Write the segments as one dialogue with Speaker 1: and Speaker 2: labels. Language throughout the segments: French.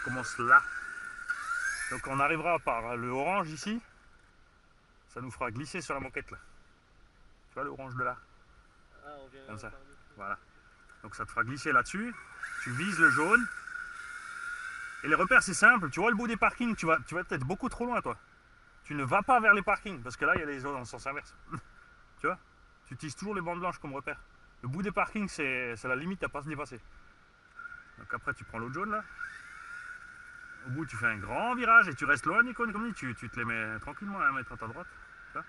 Speaker 1: commence là. Donc on arrivera par le orange ici. Ça nous fera glisser sur la moquette là. Tu vois l'orange de là?
Speaker 2: Ah, on vient
Speaker 1: comme ça.
Speaker 2: par dessus.
Speaker 1: Voilà. Donc ça te fera glisser là-dessus. Tu vises le jaune. Et les repères c'est simple. Tu vois le bout des parkings, tu vas peut-être beaucoup trop loin toi. Tu ne vas pas vers les parkings parce que là il y a les zones en sens inverse. Tu vois? Tu utilises toujours les bandes blanches comme repère. Le bout des parkings c'est la limite à pas se dépasser. Donc après tu prends l'autre jaune là. Au bout tu fais un grand virage et tu restes loin des cônes comme dit. Tu te les mets tranquillement à 1 mètre à ta droite. Tu vois?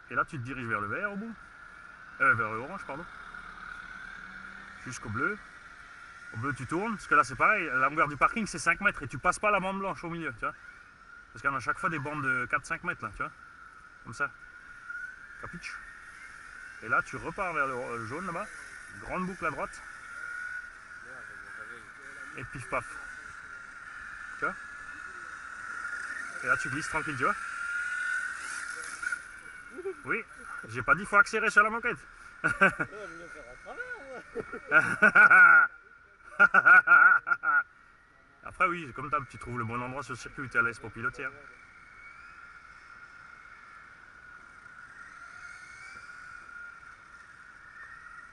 Speaker 1: Et là tu te diriges vers le vert au bout. Vers le orange pardon. Jusqu'au bleu. Au bleu tu tournes, parce que là c'est pareil, la longueur du parking c'est 5 mètres et tu passes pas la bande blanche au milieu, tu vois. Parce qu'il y en a à chaque fois des bandes de 4-5 mètres là, tu vois. Comme ça. Capiche. Et là tu repars vers le jaune là-bas, grande boucle à droite. Et pif paf. Tu vois. Et là tu glisses tranquille, tu vois. Oui, j'ai pas dit faut accélérer sur la moquette.
Speaker 2: Ouais, je vais faire à travers, moi.
Speaker 1: Après oui, comme d'hab, tu trouves le bon endroit sur le circuit où tu es à l'aise pour piloter. Hein.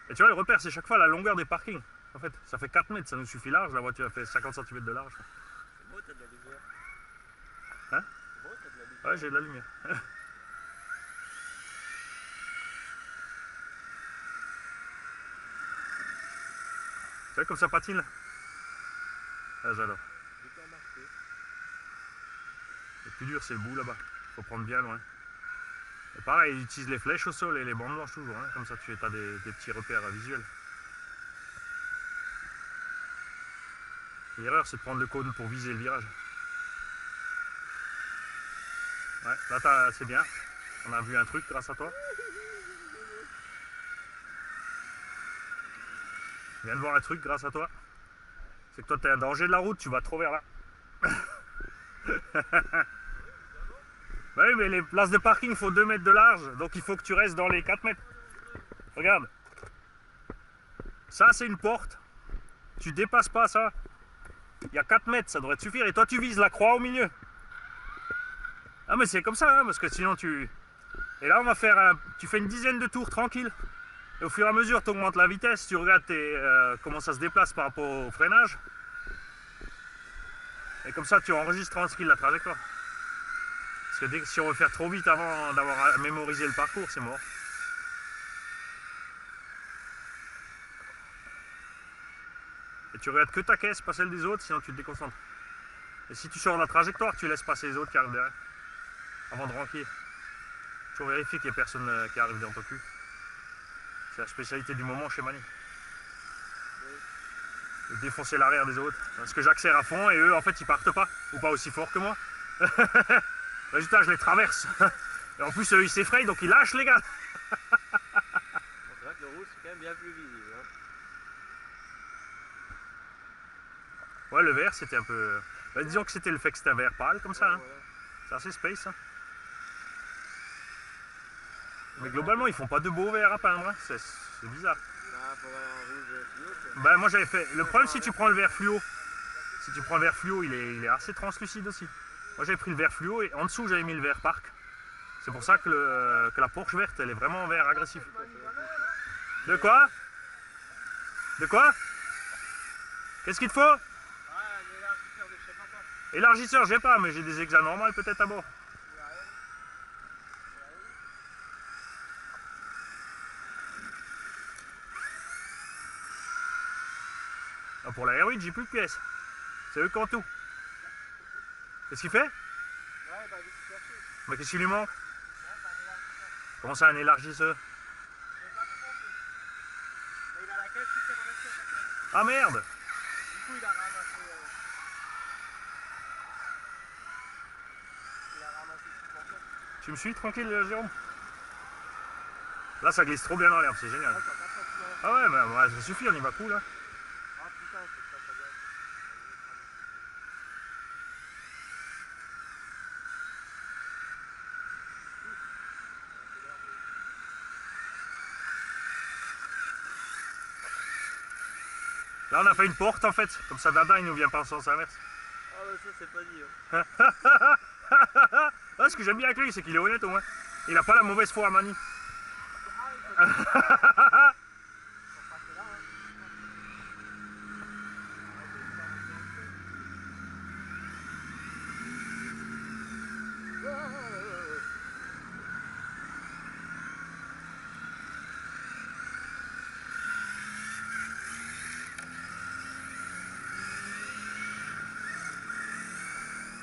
Speaker 1: Et tu vois, le repère, c'est chaque fois la longueur des parkings. En fait, ça fait 4 mètres, ça nous suffit large. La voiture a fait 50 cm de large.
Speaker 2: C'est beau, t'as de la lumière.
Speaker 1: Hein?
Speaker 2: C'est beau, t'as de la lumière.
Speaker 1: Ouais, j'ai de la lumière. Tu vois comme ça patine là? Ah, j'adore.
Speaker 2: J'ai pas marqué.
Speaker 1: Le plus dur, c'est le bout là-bas. Faut prendre bien loin. Et pareil, ils utilisent les flèches au sol et les bandes blanches toujours. Hein. Comme ça, tu as des petits repères visuels. L'erreur, c'est de prendre le cône pour viser le virage. Ouais, là, c'est bien. On a vu un truc grâce à toi. On vient de voir un truc grâce à toi. C'est que toi, tu es un danger de la route, tu vas trop vers là. Bah oui, mais les places de parking, il faut 2 mètres de large. Donc il faut que tu restes dans les 4 mètres. Regarde. Ça, c'est une porte. Tu dépasses pas ça. Il y a 4 mètres, ça devrait te suffire. Et toi, tu vises la croix au milieu. Ah, mais c'est comme ça, hein, parce que sinon tu... Et là, on va faire tu fais une dizaine de tours tranquille. Et au fur et à mesure, tu augmentes la vitesse. Tu regardes comment ça se déplace par rapport au freinage. Et comme ça, tu enregistres tranquille la trajectoire. Parce que si on veut faire trop vite avant d'avoir mémorisé le parcours, c'est mort. Et tu regardes que ta caisse, pas celle des autres, sinon tu te déconcentres. Et si tu sors de la trajectoire, tu laisses passer les autres qui arrivent derrière. Avant de ranquer. Toujours vérifier qu'il n'y a personne qui arrive dans ton cul. C'est la spécialité du moment chez Mani. De défoncer l'arrière des autres. Parce que j'accélère à fond et eux, en fait, ils partent pas. Ou pas aussi fort que moi. Résultat, je les traverse. Et en plus, eux, ils s'effrayent, donc ils lâchent les gars.
Speaker 2: C'est vrai que le rouge, c'est quand même bien plus visible. Hein.
Speaker 1: Ouais, le vert, c'était un peu... Bah, disons que c'était le fait que c'était un vert pâle, comme ça.
Speaker 2: Ouais,
Speaker 1: Hein.
Speaker 2: voilà.
Speaker 1: C'est assez space. Hein. Mais globalement, ils font pas de beaux verts à peindre. Hein. C'est bizarre.
Speaker 2: Ah, faut avoir un rouge fluo.
Speaker 1: Ben, moi, j'avais fait... Le problème, si tu prends le vert fluo, si tu prends le vert fluo, il est assez translucide aussi. Moi, j'avais pris le vert fluo et en dessous, j'avais mis le vert parc. C'est pour ça que la Porsche verte, elle est vraiment vert agressif. De quoi? De quoi? Qu'est-ce qu'il te faut?
Speaker 2: Ah, l'élargisseur de je sais pas quoi.
Speaker 1: Élargisseur, j'ai pas, mais j'ai des hexas normales peut-être à bord. Ah, pour la R8, j'ai plus de pièces. C'est eux qui ont tout. Qu'est-ce qu'il fait?
Speaker 2: Ouais, bah, vite chercher.
Speaker 1: Mais qu'est-ce qui lui manque? Comment ça, un élargisseur?
Speaker 2: Mais il a la caisse qui s'est ramassée.
Speaker 1: Ah merde!
Speaker 2: Du coup, il a ramassé. Il a ramassé tout pour ça.
Speaker 1: Tu me suis tranquille, Jérôme? Là, ça glisse trop bien dans l'herbe, c'est génial.
Speaker 2: Ah, t'as pas de
Speaker 1: Ah ouais, mais ouais, ça suffit, on y va cool là.
Speaker 2: Ah, putain, c'est pas bien.
Speaker 1: Là, on a fait une porte en fait. Comme ça, Dada, il nous vient pas en sens inverse.
Speaker 2: Ah bah ça c'est pas dit. Hein.
Speaker 1: Ah, ce que j'aime bien avec lui, c'est qu'il est honnête au moins. Il a pas la mauvaise foi à Mani.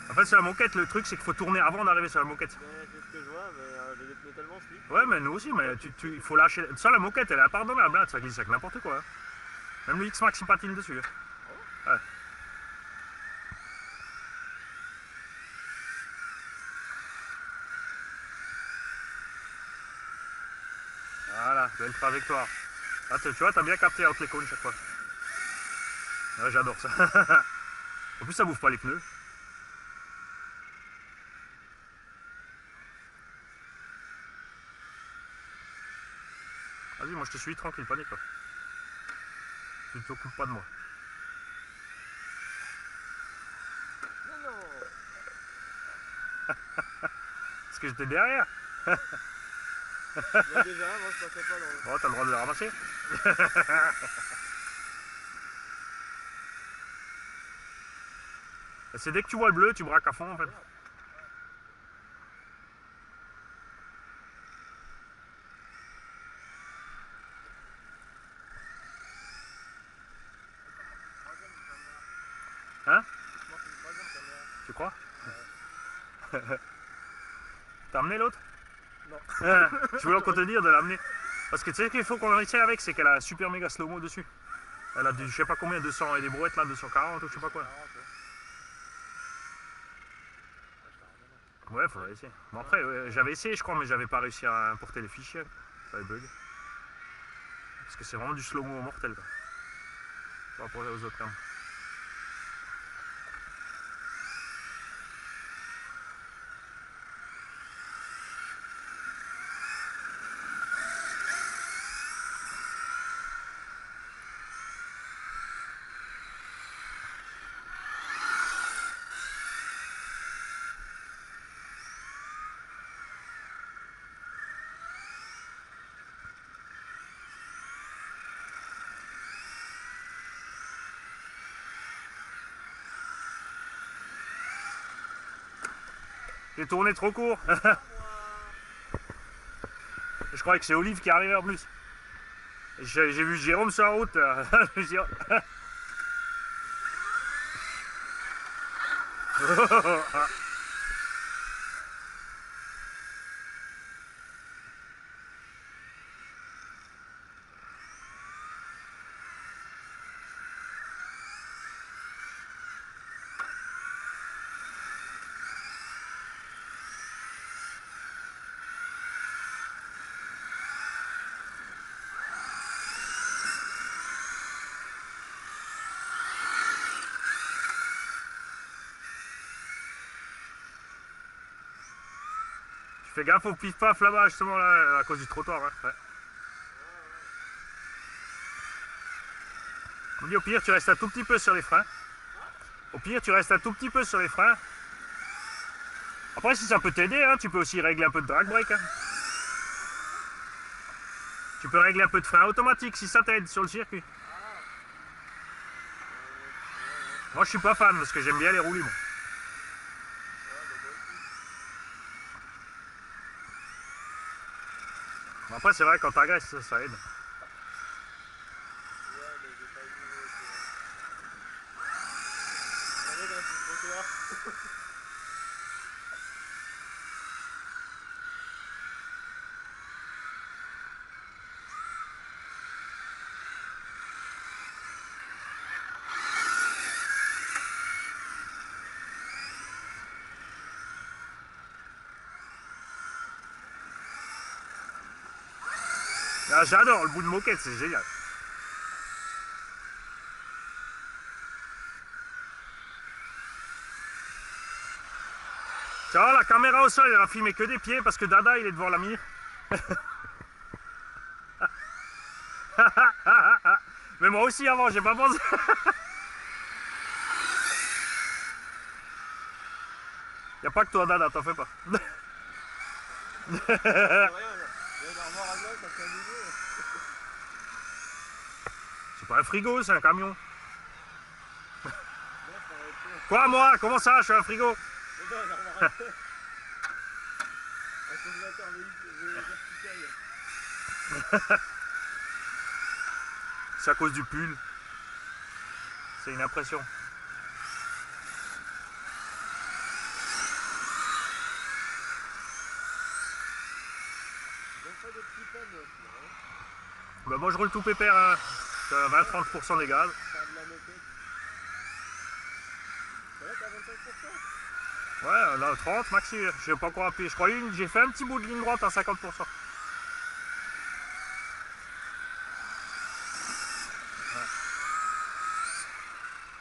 Speaker 1: En fait, sur la moquette, le truc, c'est qu'il faut tourner avant d'arriver sur la moquette.
Speaker 2: Mais c'est ce que je vois, mais j'ai des pneus tellement slip.
Speaker 1: Ouais, mais nous aussi, mais il faut lâcher. Ça, la moquette, elle est impardonnable, hein, ça glisse avec n'importe quoi. Hein. Même le X-Max, il patine dessus. Hein. Ouais. Voilà, belle trajectoire. Ah, tu vois, t'as bien capté entre les cônes chaque fois. Ouais, j'adore ça. En plus, ça bouffe pas les pneus. Vas-y, moi je te suis tranquille, panique quoi. Tu t'occupes pas de moi.
Speaker 2: Non, non.
Speaker 1: Parce que j'étais derrière.
Speaker 2: Il y a déjà un, moi je passais pas dans le...
Speaker 1: Oh, t'as le droit de le ramasser. C'est dès que tu vois le bleu, tu braques à fond en fait. Hein? Tu crois? T'as amené l'autre?
Speaker 2: Non.
Speaker 1: Je voulais encore te dire de l'amener. Parce que tu sais ce qu'il faut qu'on essaie avec, c'est qu'elle a un super méga slow-mo dessus. Elle a du je sais pas combien, 200 et des brouettes là, 240 ou je sais pas quoi. Ouais, faudrait essayer. Bon après, j'avais essayé je crois, mais j'avais pas réussi à importer les fichiers. Ça avait bug. Parce que c'est vraiment du slow-mo mortel quoi. Par rapport aux autres termes. J'ai tourné trop court. Je croyais que c'est Olive qui arrivait en plus. J'ai vu Jérôme sur la route. Je me dis, fais gaffe au pif-paf là-bas, justement, là, à cause du trottoir. Hein. Ouais. On me dit au pire, tu restes un tout petit peu sur les freins. Au pire, tu restes un tout petit peu sur les freins. Après, si ça peut t'aider, hein, tu peux aussi régler un peu de drag brake. Hein. Tu peux régler un peu de frein automatique si ça t'aide sur le circuit. Moi, je suis pas fan parce que j'aime bien les roues libres. Après, c'est vrai, quand t'agresses, ça aide. Ah, j'adore le bout de moquette, c'est génial. Tu vois, la caméra au sol, elle a filmé que des pieds parce que Dada, il est devant la mire. Mais Mais moi aussi avant, j'ai pas pensé. Y a pas que toi, Dada, t'en fais pas. C'est pas un frigo, c'est un camion. Quoi, moi? Comment ça? Je suis un frigo? C'est à cause du pull. C'est une impression. Bah moi je roule tout pépère, hein. 20-30% des gaz. Ouais, là 30 maxi, je sais pas quoi appuyer. Je crois que j'ai fait un petit bout de ligne droite à 50%. Ouais.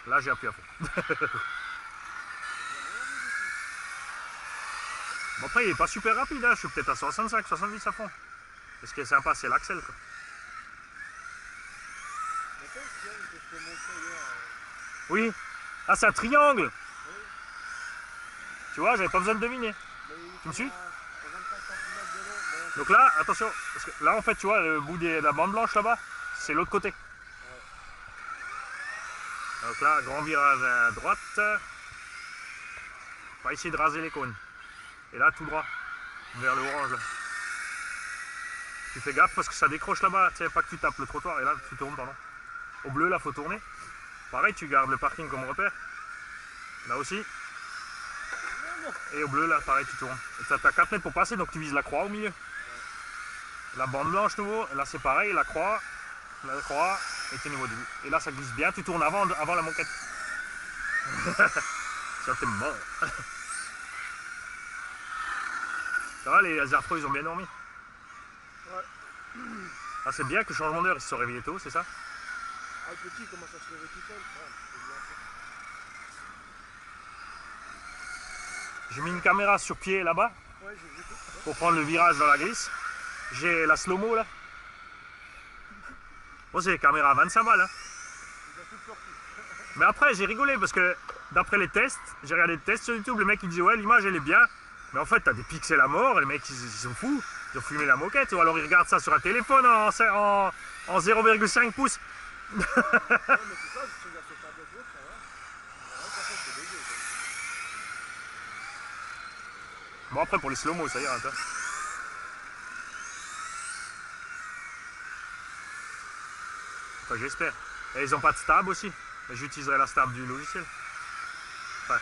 Speaker 1: Là j'ai appuyé à fond. Bon après il est pas super rapide, hein. Je suis peut-être à 65-70 à fond. Et ce qui est sympa c'est l'axel quoi. Oui. Ah c'est un triangle. Tu vois, j'avais pas besoin de deviner. Tu me suis? Donc là, attention, parce que là en fait tu vois le bout de la bande blanche là-bas, c'est l'autre côté. Donc là, grand virage à droite. On va essayer de raser les cônes. Et là tout droit, vers le orange là. Tu fais gaffe parce que ça décroche là-bas, tu sais pas que tu tapes le trottoir et là tu tournes, pardon. Au bleu là faut tourner. Pareil, tu gardes le parking comme repère. Là aussi. Et au bleu là, pareil, tu tournes. Tu as 4 mètres pour passer, donc tu vises la croix au milieu. La bande blanche nouveau, là c'est pareil, la croix et tu es niveau début. Et là ça glisse bien, tu tournes avant la moquette. Ça t'es mort. Ça va, les Zarfro ils ont bien dormi.
Speaker 2: Ouais.
Speaker 1: Ah, c'est bien que le changement d'heure ils se sont réveillés tôt, c'est ça?
Speaker 2: Ah, le petit il commence à se lever tout seul.
Speaker 1: J'ai mis une caméra sur pied là-bas pour prendre le virage dans la glisse. J'ai la slow-mo là. Bon, c'est des caméras à 25 balles. Hein. Mais après, j'ai rigolé parce que d'après les tests, j'ai regardé les tests sur YouTube, le mec il disait ouais, l'image elle est bien. Mais en fait, t'as des pixels à mort, les mecs ils sont fous. Ils ont fumé la moquette ou alors ils regardent ça sur un téléphone en 0,5 pouces. Bon, après pour les slow-mo, ça ira. Enfin, j'espère. Et ils n'ont pas de stab aussi. Mais j'utiliserai la stab du logiciel. Ouais.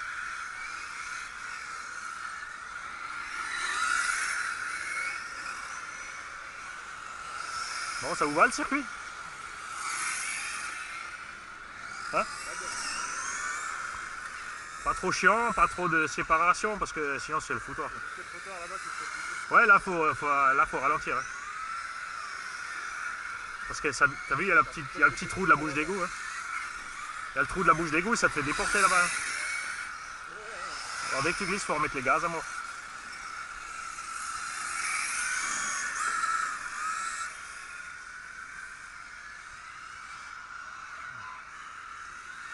Speaker 1: Bon, ça vous va le circuit? Hein? Pas trop chiant, pas trop de séparation parce que sinon c'est le foutoir. Ouais, là faut ralentir. Hein. Parce que ça, t'as vu, il y a le petit trou de la bouche d'égout. Hein. Il y a le trou de la bouche d'égout, ça te fait déporter là-bas. Hein. Alors dès que tu glisses, il faut remettre les gaz à mort.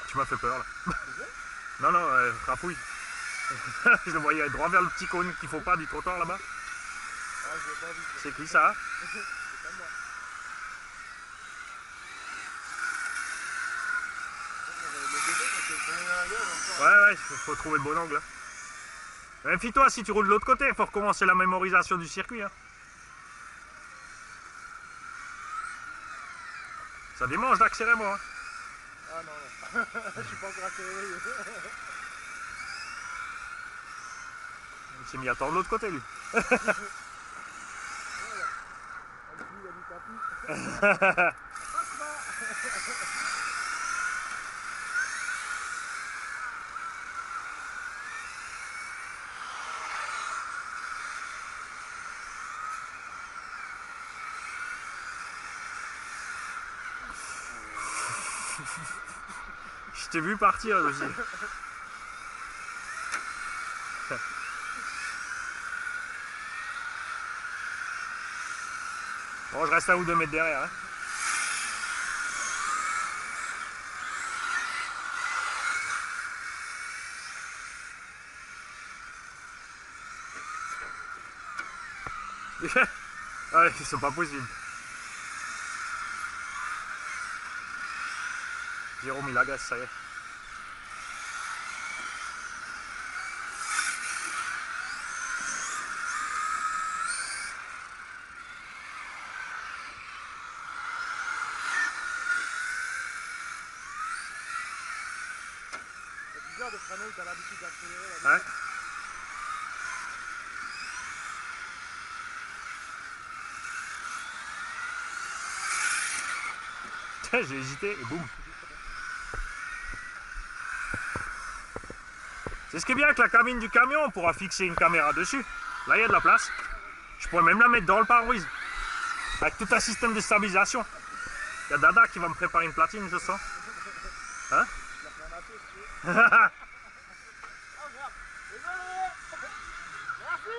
Speaker 1: Tu m'as fait peur là. Non, non, rapouille. Je le voyais droit vers le petit cône qu'il faut pas du trottoir là-bas. C'est qui ça? Ouais, faut trouver le bon angle. Hein. Méfie-toi, si tu roules de l'autre côté, il faut recommencer la mémorisation du circuit. Hein. Ça démange d'accélérer moi. Hein.
Speaker 2: Ah non, non. Je suis pas encore accéléré.
Speaker 1: Il s'est mis à attendre de l'autre côté lui. Je t'ai vu partir aussi. Bon, je reste à 1 ou 2 mètres derrière. Hein. Ouais, c'est pas possible. Jérôme, il agace, ça y est.
Speaker 2: C'est bizarre de freiner où t'as l'habitude d'accélérer.
Speaker 1: Ouais. J'ai hésité et boum. C'est ce qui est bien avec la cabine du camion, on pourra fixer une caméra dessus. Là, il y a de la place. Je pourrais même la mettre dans le pare-brise. Avec tout un système de stabilisation. Il y a Dada qui va me préparer une platine, je sens. Hein?
Speaker 2: Oh merde! Désolé! Merci!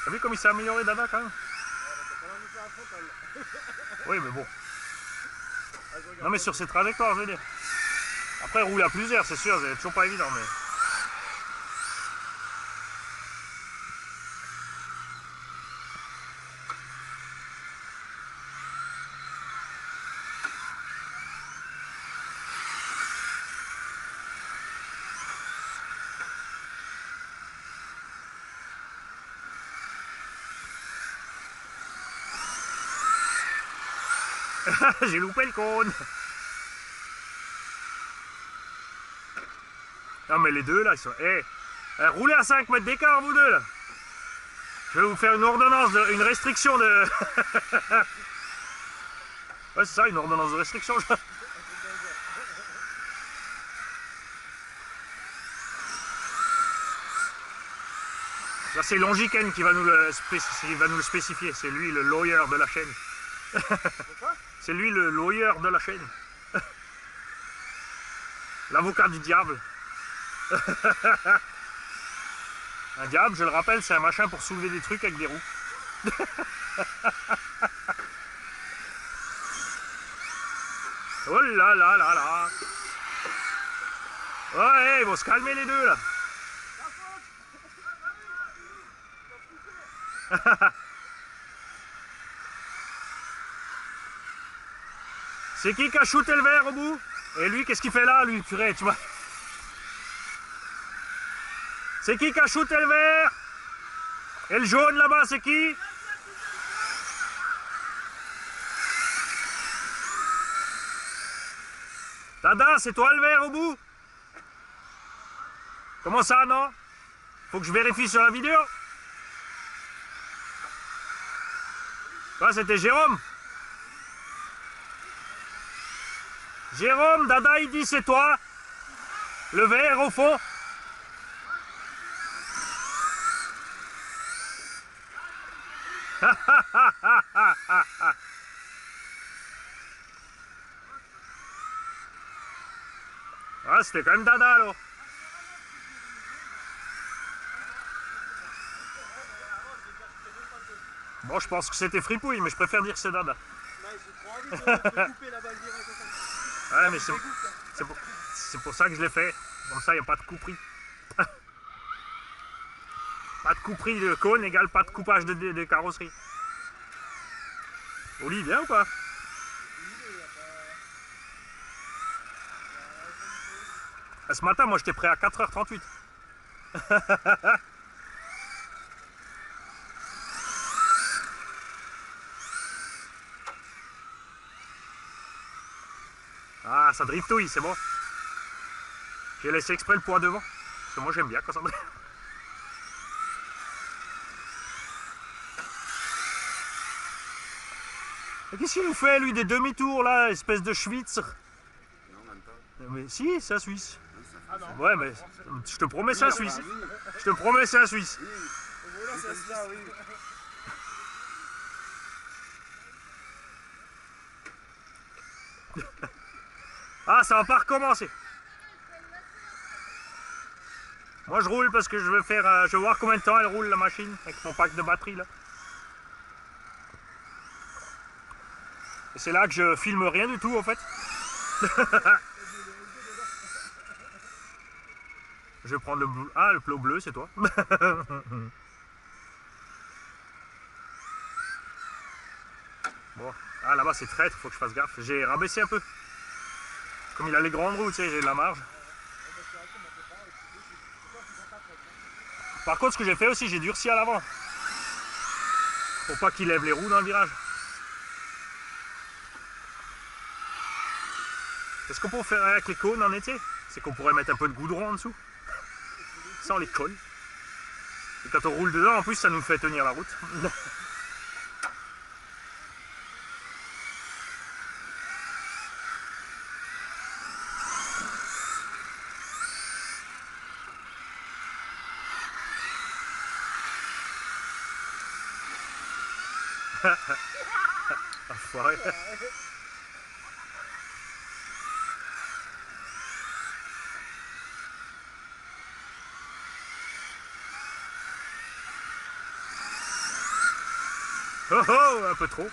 Speaker 1: T'as vu comme il s'est amélioré Dada quand même?
Speaker 2: Ouais, t'as quand même fait un frontal.
Speaker 1: Oui, mais bon.
Speaker 2: Ah, je regarde
Speaker 1: Non, mais
Speaker 2: pas.
Speaker 1: sur ces trajectoires, je veux dire. Après, rouler à plusieurs, c'est sûr, c'est toujours pas évident, mais. J'ai loupé le cône. Non mais les deux là, ils sont... roulez à 5 mètres d'écart vous deux là. Je vais vous faire une ordonnance, une restriction de... Ouais c'est ça, une ordonnance de restriction. Là c'est Longiken qui va nous le spécifier, c'est lui le lawyer de la chaîne. C'est lui le lawyer de la chaîne. L'avocat du diable. Un diable, je le rappelle, c'est un machin pour soulever des trucs avec des roues. Oh là là là là. Ouais, ils vont se calmer les deux là. C'est qui a shooté le verre au bout? Et lui, qu'est-ce qu'il fait là, lui, purée, tu vois? C'est qui a shooté le verre? Et le jaune là-bas, c'est qui? Dada, c'est toi le verre au bout? Comment ça, non? Faut que je vérifie sur la vidéo. Ouais, c'était Jérôme. Jérôme, Dada, il dit c'est toi. Le verre au fond. Ah, c'était quand même Dada alors. Bon, je pense que c'était Fripouille, mais je préfère dire que c'est Dada.
Speaker 2: Là, j'ai trop envie de couper la balle direct comme ça.
Speaker 1: Ouais, mais c'est pour ça que je l'ai fait. Comme ça, il n'y a pas de coup pris. Pas de coup pris de cône égale pas de coupage de carrosserie. Oli, bien ou pas? Ce matin, moi, j'étais prêt à 4h38. Ah, ça driftouille, c'est bon. J'ai laissé exprès le poids devant. Parce que moi, j'aime bien quand ça drift. Qu'est-ce qu'il nous fait, lui, des demi-tours, là, espèce de Schwitzer?
Speaker 3: Non, même pas.
Speaker 1: Mais si, c'est un Suisse.
Speaker 2: Ah non.
Speaker 1: Ouais, mais je te promets, c'est un Suisse. Je te promets, c'est un Suisse.
Speaker 2: Voilà, c'est ça, oui.
Speaker 1: Ah, ça va pas recommencer. Moi, je roule parce que je veux faire... je veux voir combien de temps elle roule, la machine, avec mon pack de batterie, là. Et c'est là que je filme rien du tout, en fait. Je vais prendre le bleu. Ah, le plot bleu, c'est toi. Bon. Ah, là-bas, c'est traître, faut que je fasse gaffe. J'ai rabaissé un peu. Comme il a les grandes roues, tu sais, j'ai de la marge. Par contre, ce que j'ai fait aussi, j'ai durci à l'avant. Pour pas qu'il lève les roues dans le virage. Qu'est-ce qu'on peut faire avec les cônes en été? C'est qu'on pourrait mettre un peu de goudron en dessous. Ça, on les colle. Et quand on roule dedans, en plus, ça nous fait tenir la route. Enfoiré. Oh oh, un peu trop.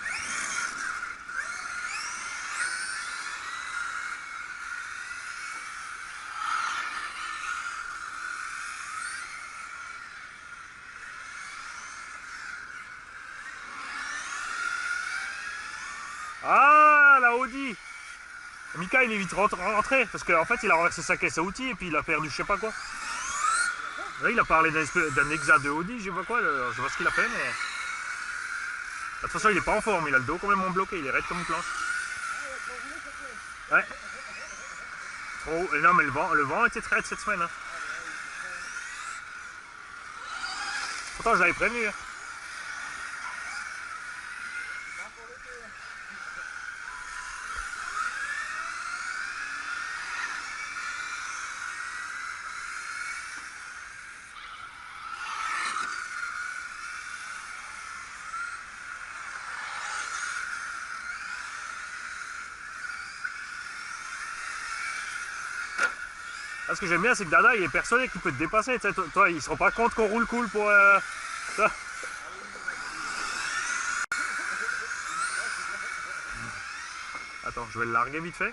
Speaker 1: Ah, la Audi. Mika, il est vite rentré parce qu'en fait, il a renversé sa caisse à outils et puis il a perdu je sais pas quoi. Là, il a parlé d'un exa de Audi, je sais pas quoi, je sais pas ce qu'il a fait, mais... De toute façon, il est pas en forme, il a le dos complètement bloqué, il est raide comme une planche. Ouais. Trop... Non, mais le vent était très raide cette semaine. Hein. Pourtant, je l'avais prévenu. Hein. Ah, ce que j'aime bien, c'est que Dada, il est persuadé qu'il peut te dépasser. Toi, il se rend pas compte qu'on roule cool pour... ça. Attends, je vais le larguer vite fait.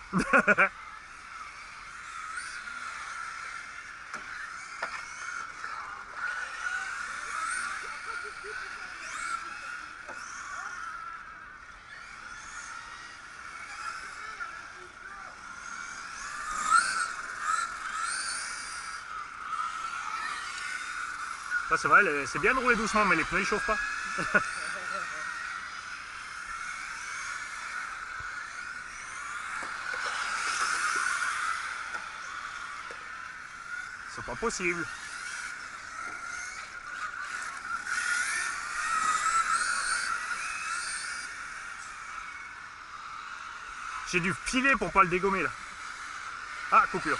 Speaker 1: Ça, c'est vrai, c'est bien de rouler doucement, mais les pneus, ils chauffent pas. C'est pas possible. J'ai dû filer pour pas le dégommer là. Ah, coupure.